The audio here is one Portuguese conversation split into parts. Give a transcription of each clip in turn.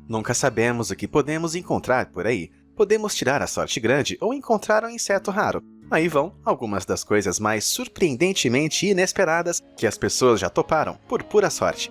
Nunca sabemos o que podemos encontrar por aí. Podemos tirar a sorte grande ou encontrar um inseto raro. Aí vão algumas das coisas mais surpreendentemente inesperadas que as pessoas já toparam por pura sorte.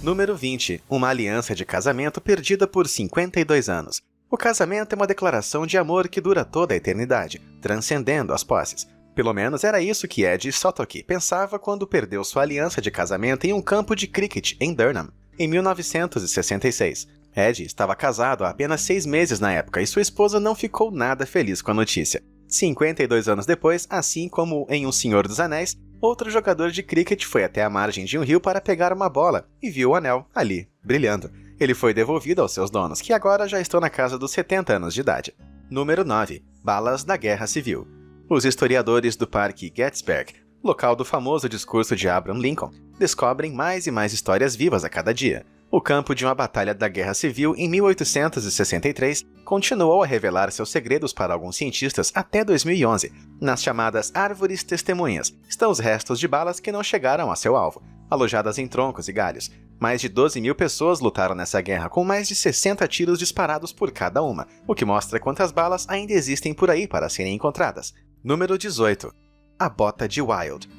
Número 20. Uma aliança de casamento perdida por 52 anos. O casamento é uma declaração de amor que dura toda a eternidade, transcendendo as posses. Pelo menos era isso que Ed Sotoki pensava quando perdeu sua aliança de casamento em um campo de cricket em Durham, em 1966. Ed estava casado há apenas 6 meses na época e sua esposa não ficou nada feliz com a notícia. 52 anos depois, assim como em O Senhor dos Anéis, outro jogador de cricket foi até a margem de um rio para pegar uma bola e viu o anel ali, brilhando. Ele foi devolvido aos seus donos, que agora já estão na casa dos 70 anos de idade. Número 9. Balas da Guerra Civil. Os historiadores do Parque Gettysburg, local do famoso discurso de Abraham Lincoln, descobrem mais e mais histórias vivas a cada dia. O campo de uma batalha da Guerra Civil em 1863 continuou a revelar seus segredos para alguns cientistas até 2011. Nas chamadas árvores testemunhas estão os restos de balas que não chegaram a seu alvo, alojadas em troncos e galhos. Mais de 12 mil pessoas lutaram nessa guerra com mais de 60 tiros disparados por cada uma, o que mostra quantas balas ainda existem por aí para serem encontradas. Número 18. A Bota de Wild.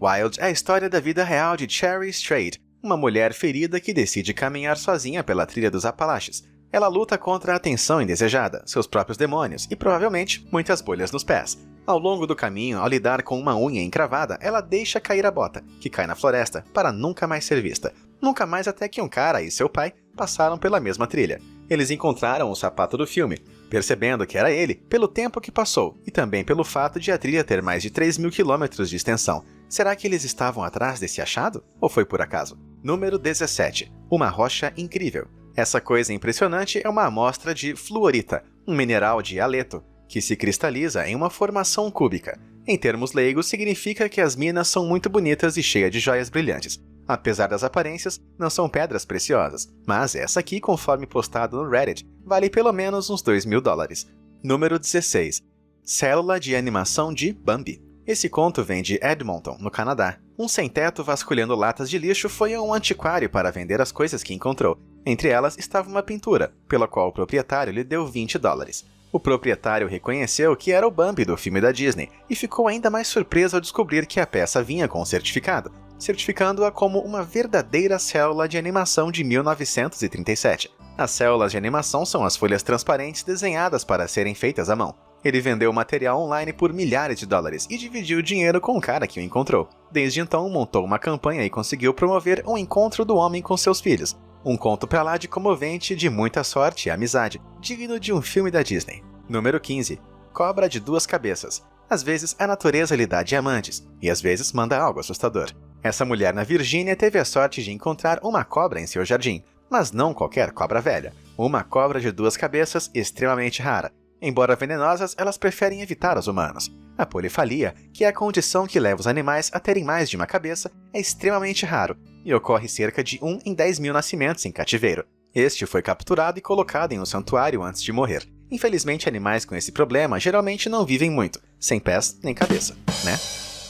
Wild é a história da vida real de Cherry Strait, uma mulher ferida que decide caminhar sozinha pela trilha dos Apalaches. Ela luta contra a atenção indesejada, seus próprios demônios e, provavelmente, muitas bolhas nos pés. Ao longo do caminho, ao lidar com uma unha encravada, ela deixa cair a bota, que cai na floresta, para nunca mais ser vista. Nunca mais até que um cara e seu pai passaram pela mesma trilha. Eles encontraram o sapato do filme, percebendo que era ele pelo tempo que passou e também pelo fato de a trilha ter mais de 3.000 quilômetros de extensão. Será que eles estavam atrás desse achado? Ou foi por acaso? Número 17. Uma rocha incrível. Essa coisa impressionante é uma amostra de fluorita, um mineral de haleto, que se cristaliza em uma formação cúbica. Em termos leigos, significa que as minas são muito bonitas e cheias de joias brilhantes. Apesar das aparências, não são pedras preciosas, mas essa aqui, conforme postado no Reddit, vale pelo menos uns $2.000. Número 16. Célula de animação de Bambi. Esse conto vem de Edmonton, no Canadá. Um sem-teto vasculhando latas de lixo foi a um antiquário para vender as coisas que encontrou. Entre elas estava uma pintura, pela qual o proprietário lhe deu $20. O proprietário reconheceu que era o Bambi do filme da Disney e ficou ainda mais surpreso ao descobrir que a peça vinha com um certificado, certificando-a como uma verdadeira célula de animação de 1937. As células de animação são as folhas transparentes desenhadas para serem feitas à mão. Ele vendeu o material online por milhares de dólares e dividiu o dinheiro com o cara que o encontrou. Desde então, montou uma campanha e conseguiu promover um encontro do homem com seus filhos. Um conto pra lá de comovente, de muita sorte e amizade, digno de um filme da Disney. Número 15. Cobra de 2 cabeças. Às vezes a natureza lhe dá diamantes, e às vezes manda algo assustador. Essa mulher na Virgínia teve a sorte de encontrar uma cobra em seu jardim, mas não qualquer cobra velha. Uma cobra de 2 cabeças extremamente rara. Embora venenosas, elas preferem evitar os humanos. A polifalia, que é a condição que leva os animais a terem mais de uma cabeça, é extremamente raro e ocorre cerca de 1 em 10 mil nascimentos em cativeiro. Este foi capturado e colocado em um santuário antes de morrer. Infelizmente, animais com esse problema geralmente não vivem muito, sem pés nem cabeça, né?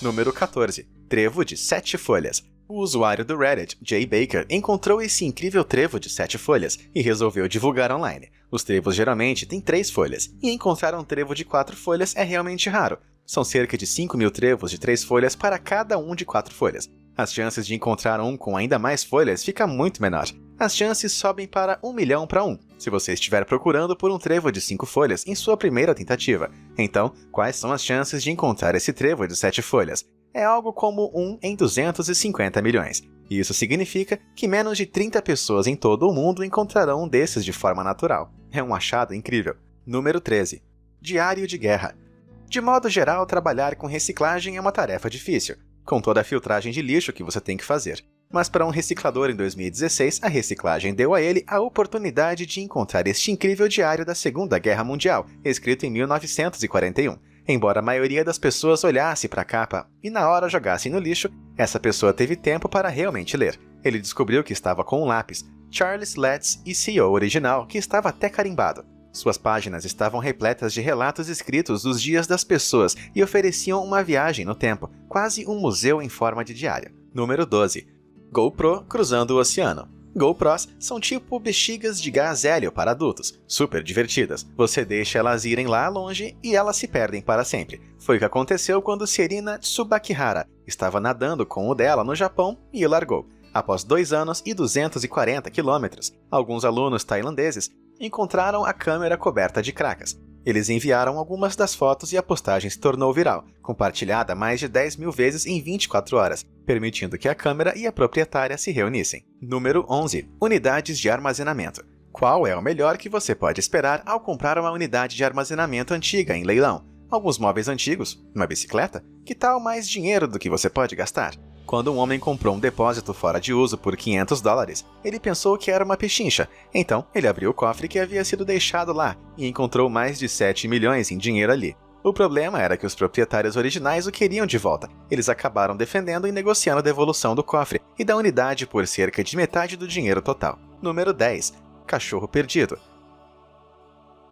Número 14. Trevo de 7 folhas. O usuário do Reddit, Jay Baker, encontrou esse incrível trevo de 7 folhas e resolveu divulgar online. Os trevos geralmente têm 3 folhas, e encontrar um trevo de 4 folhas é realmente raro. São cerca de 5.000 trevos de 3 folhas para cada um de 4 folhas. As chances de encontrar um com ainda mais folhas fica muito menor. As chances sobem para 1 milhão para 1, se você estiver procurando por um trevo de 5 folhas em sua primeira tentativa. Então, quais são as chances de encontrar esse trevo de 7 folhas? É algo como 1 em 250 milhões. E isso significa que menos de 30 pessoas em todo o mundo encontrarão um desses de forma natural. É um achado incrível. Número 13. Diário de guerra. De modo geral, trabalhar com reciclagem é uma tarefa difícil, com toda a filtragem de lixo que você tem que fazer. Mas para um reciclador em 2016, a reciclagem deu a ele a oportunidade de encontrar este incrível diário da Segunda Guerra Mundial, escrito em 1941. Embora a maioria das pessoas olhasse para a capa e na hora jogasse no lixo, essa pessoa teve tempo para realmente ler. Ele descobriu que estava com um lápis, Charles Letts e CEO original, que estava até carimbado. Suas páginas estavam repletas de relatos escritos dos dias das pessoas e ofereciam uma viagem no tempo, quase um museu em forma de diário. Número 12. GoPro cruzando o oceano. GoPros são tipo bexigas de gás hélio para adultos, super divertidas. Você deixa elas irem lá longe e elas se perdem para sempre. Foi o que aconteceu quando Serena Tsubakihara estava nadando com o dela no Japão e o largou. Após 2 anos e 240 quilômetros, alguns alunos tailandeses encontraram a câmera coberta de cracas. Eles enviaram algumas das fotos e a postagem se tornou viral, compartilhada mais de 10.000 vezes em 24 horas, permitindo que a câmera e a proprietária se reunissem. Número 11. Unidades de armazenamento. Qual é o melhor que você pode esperar ao comprar uma unidade de armazenamento antiga em leilão? Alguns móveis antigos? Uma bicicleta? Que tal mais dinheiro do que você pode gastar? Quando um homem comprou um depósito fora de uso por $500, ele pensou que era uma pechincha. Então, ele abriu o cofre que havia sido deixado lá e encontrou mais de 7 milhões em dinheiro ali. O problema era que os proprietários originais o queriam de volta. Eles acabaram defendendo e negociando a devolução do cofre e da unidade por cerca de metade do dinheiro total. Número 10. Cachorro perdido.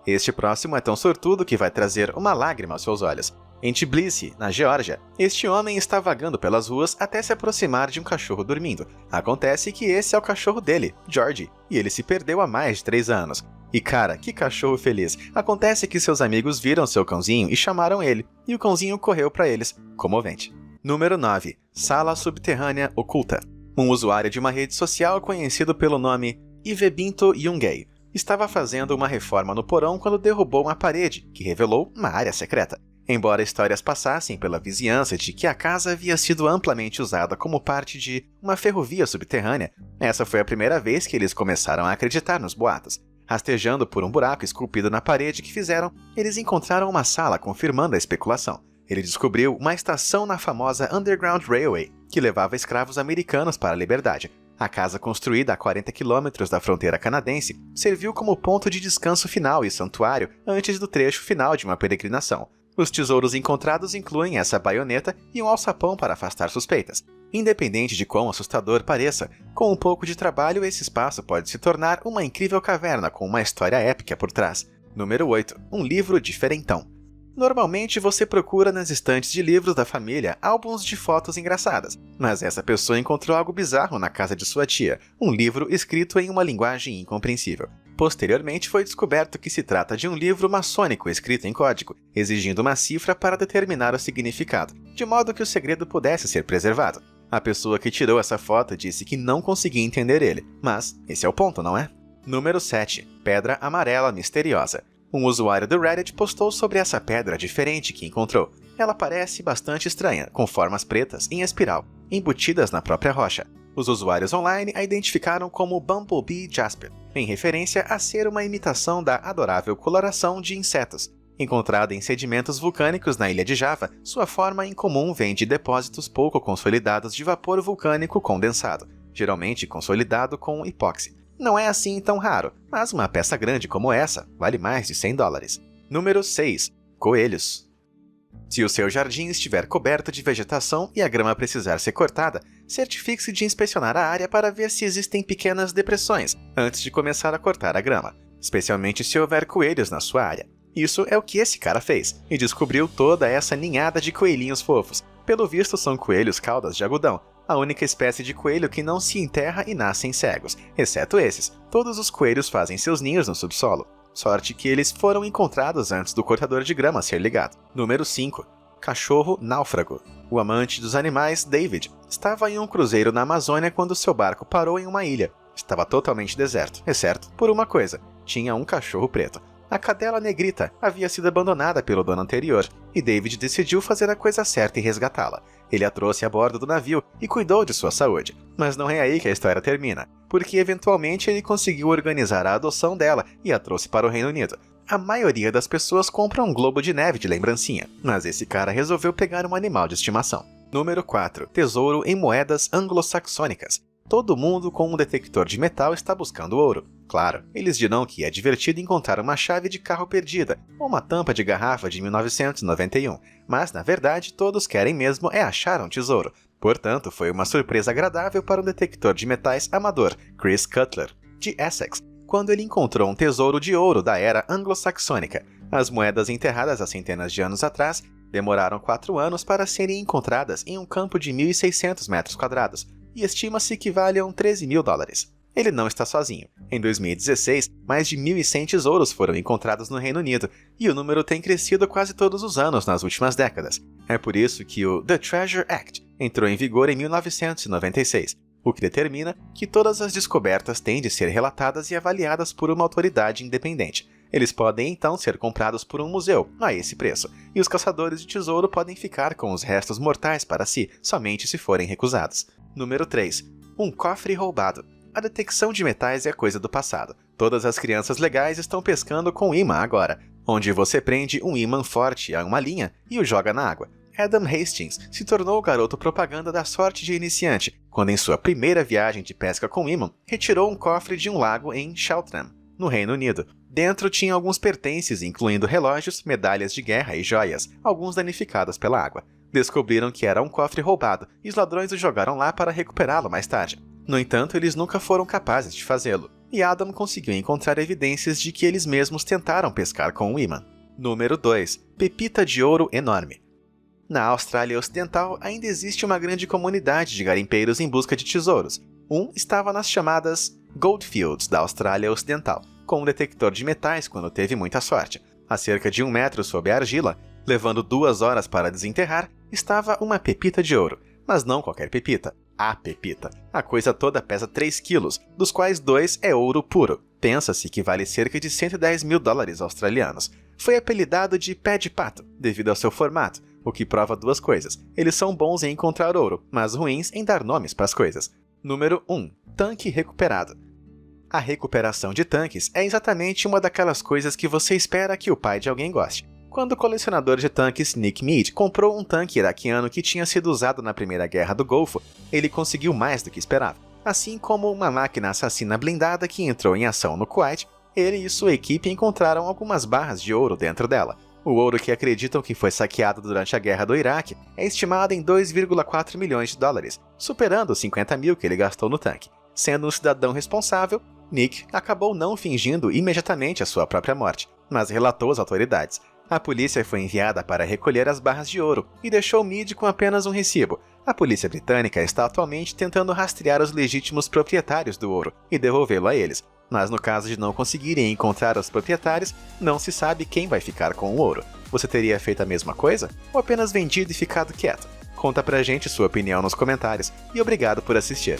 Este próximo é tão sortudo que vai trazer uma lágrima aos seus olhos. Em Tbilisi, na Geórgia, este homem está vagando pelas ruas até se aproximar de um cachorro dormindo. Acontece que esse é o cachorro dele, Georgie, e ele se perdeu há mais de 3 anos. E cara, que cachorro feliz! Acontece que seus amigos viram seu cãozinho e chamaram ele, e o cãozinho correu para eles, comovente. Número 9. Sala subterrânea oculta. Um usuário de uma rede social conhecido pelo nome Ivebinto Yungay estava fazendo uma reforma no porão quando derrubou uma parede, que revelou uma área secreta. Embora histórias passassem pela vizinhança de que a casa havia sido amplamente usada como parte de uma ferrovia subterrânea, essa foi a primeira vez que eles começaram a acreditar nos boatos. Rastejando por um buraco esculpido na parede que fizeram, eles encontraram uma sala confirmando a especulação. Ele descobriu uma estação na famosa Underground Railway, que levava escravos americanos para a liberdade. A casa, construída a 40 quilômetros da fronteira canadense, serviu como ponto de descanso final e santuário antes do trecho final de uma peregrinação. Os tesouros encontrados incluem essa baioneta e um alçapão para afastar suspeitas. Independente de quão assustador pareça, com um pouco de trabalho esse espaço pode se tornar uma incrível caverna com uma história épica por trás. Número 8. Um livro diferentão. Normalmente você procura nas estantes de livros da família álbuns de fotos engraçadas, mas essa pessoa encontrou algo bizarro na casa de sua tia, um livro escrito em uma linguagem incompreensível. Posteriormente foi descoberto que se trata de um livro maçônico escrito em código, exigindo uma cifra para determinar o significado, de modo que o segredo pudesse ser preservado. A pessoa que tirou essa foto disse que não conseguia entender ele, mas esse é o ponto, não é? Número 7. Pedra amarela misteriosa. Um usuário do Reddit postou sobre essa pedra diferente que encontrou. Ela parece bastante estranha, com formas pretas em espiral, embutidas na própria rocha. Os usuários online a identificaram como Bumblebee Jasper, em referência a ser uma imitação da adorável coloração de insetos. Encontrada em sedimentos vulcânicos na ilha de Java, sua forma incomum vem de depósitos pouco consolidados de vapor vulcânico condensado, geralmente consolidado com epóxi. Não é assim tão raro, mas uma peça grande como essa vale mais de $100. Número 6. Coelhos. Se o seu jardim estiver coberto de vegetação e a grama precisar ser cortada, certifique-se de inspecionar a área para ver se existem pequenas depressões antes de começar a cortar a grama, especialmente se houver coelhos na sua área. Isso é o que esse cara fez, e descobriu toda essa ninhada de coelhinhos fofos. Pelo visto são coelhos caudas de algodão, a única espécie de coelho que não se enterra e nascem cegos. Exceto esses, todos os coelhos fazem seus ninhos no subsolo. Sorte que eles foram encontrados antes do cortador de grama ser ligado. Número 5. Cachorro náufrago. O amante dos animais, David, estava em um cruzeiro na Amazônia quando seu barco parou em uma ilha. Estava totalmente deserto, exceto por uma coisa: tinha um cachorro preto. A cadela negrita havia sido abandonada pelo dono anterior, e David decidiu fazer a coisa certa e resgatá-la. Ele a trouxe a bordo do navio e cuidou de sua saúde. Mas não é aí que a história termina, porque eventualmente ele conseguiu organizar a adoção dela e a trouxe para o Reino Unido. A maioria das pessoas compra um globo de neve de lembrancinha, mas esse cara resolveu pegar um animal de estimação. Número 4. Tesouro em moedas anglo-saxônicas. Todo mundo com um detector de metal está buscando ouro. Claro, eles dirão que é divertido encontrar uma chave de carro perdida ou uma tampa de garrafa de 1991, mas na verdade todos querem mesmo é achar um tesouro. Portanto, foi uma surpresa agradável para um detector de metais amador, Chris Cutler, de Essex, quando ele encontrou um tesouro de ouro da era anglo-saxônica. As moedas enterradas há centenas de anos atrás demoraram 4 anos para serem encontradas em um campo de 1.600 metros quadrados, e estima-se que valham $13.000. Ele não está sozinho. Em 2016, mais de 1.100 tesouros foram encontrados no Reino Unido, e o número tem crescido quase todos os anos nas últimas décadas. É por isso que o The Treasure Act entrou em vigor em 1996, o que determina que todas as descobertas têm de ser relatadas e avaliadas por uma autoridade independente. Eles podem então ser comprados por um museu, a esse preço, e os caçadores de tesouro podem ficar com os restos mortais para si, somente se forem recusados. Número 3. Um cofre roubado. A detecção de metais é coisa do passado. Todas as crianças legais estão pescando com imã agora, onde você prende um imã forte a uma linha e o joga na água. Adam Hastings se tornou o garoto propaganda da sorte de iniciante, quando em sua primeira viagem de pesca com imã, retirou um cofre de um lago em Cheltenham, no Reino Unido. Dentro tinha alguns pertences, incluindo relógios, medalhas de guerra e joias, alguns danificados pela água. Descobriram que era um cofre roubado e os ladrões o jogaram lá para recuperá-lo mais tarde. No entanto, eles nunca foram capazes de fazê-lo, e Adam conseguiu encontrar evidências de que eles mesmos tentaram pescar com um imã. Número 2. Pepita de ouro enorme. Na Austrália Ocidental ainda existe uma grande comunidade de garimpeiros em busca de tesouros. Um estava nas chamadas Goldfields da Austrália Ocidental, com um detector de metais quando teve muita sorte. A cerca de 1 metro sob a argila, levando 2 horas para desenterrar, estava uma pepita de ouro. Mas não qualquer pepita, a pepita. A coisa toda pesa 3 quilos, dos quais 2 é ouro puro. Pensa-se que vale cerca de 110 mil dólares australianos. Foi apelidado de pé de pato, devido ao seu formato, o que prova 2 coisas. Eles são bons em encontrar ouro, mas ruins em dar nomes para as coisas. Número 1. Tanque recuperado. A recuperação de tanques é exatamente uma daquelas coisas que você espera que o pai de alguém goste. Quando o colecionador de tanques Nick Mead comprou um tanque iraquiano que tinha sido usado na Primeira Guerra do Golfo, ele conseguiu mais do que esperava. Assim como uma máquina assassina blindada que entrou em ação no Kuwait, ele e sua equipe encontraram algumas barras de ouro dentro dela. O ouro que acreditam que foi saqueado durante a Guerra do Iraque é estimado em 2,4 milhões de dólares, superando os 50 mil que ele gastou no tanque. Sendo um cidadão responsável, Nick acabou não fingindo imediatamente a sua própria morte, mas relatou às autoridades. A polícia foi enviada para recolher as barras de ouro e deixou Mead com apenas um recibo. A polícia britânica está atualmente tentando rastrear os legítimos proprietários do ouro e devolvê-lo a eles. Mas no caso de não conseguirem encontrar os proprietários, não se sabe quem vai ficar com o ouro. Você teria feito a mesma coisa? Ou apenas vendido e ficado quieto? Conta pra gente sua opinião nos comentários e obrigado por assistir.